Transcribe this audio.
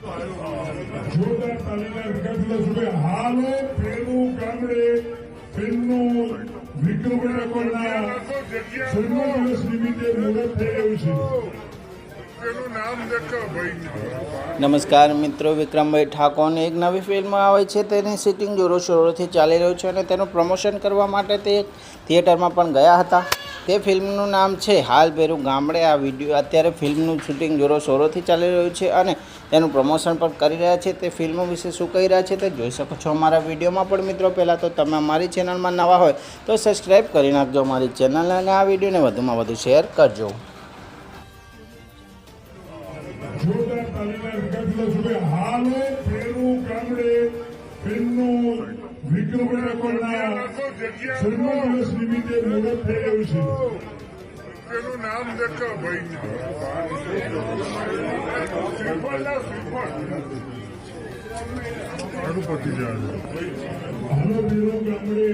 જોરદાર તાલીમના વિકાસના હાલ ફેરનું ગામડે ફિલ્મનું વિક્રમ રેકોર્ડના 16મા દિવસ નિમિત્તે મુહૂર્ત થઈ રહ્યું છે. નમસ્કાર મિત્રો, વિક્રમભાઈ ઠાકોરની એક નવી ફિલ્મ આવે છે. તેની શૂટિંગ જોરોશોરોથી ચાલી રહ્યું છે અને તેનું પ્રમોશન કરવા માટે તે થિયેટરમાં પણ ગયા હતા. તે ફિલ્મનું નામ છે હાલ પેરું ગામડે. આ વિડીયો અત્યારે ફિલ્મનું શૂટિંગ જોરોશોરોથી ચાલી રહ્યું છે અને તેનું પ્રમોશન પણ કરી રહ્યા છે. તે ફિલ્મ વિશે શું કહી રહ્યા છે તે જોઈ શકો છો અમારા વિડીયોમાં. પણ મિત્રો, પહેલાં તો તમે અમારી ચેનલમાં નવા હોય તો સબસ્ક્રાઈબ કરી નાખજો અમારી ચેનલ અને આ વિડીયોને વધુમાં વધુ શેર કરજો. જોરદાર તાલીમના વિકાસના હાલ ફેરનું ગામડે ફિલ્મનું વિક્રમ રેકોર્ડના 16મા દિવસ નિમિત્તે મુહૂર્ત થઈ રહ્યું છે. તેનું નામ દેખો ભાઈ હાલો ફેરનું ગામડે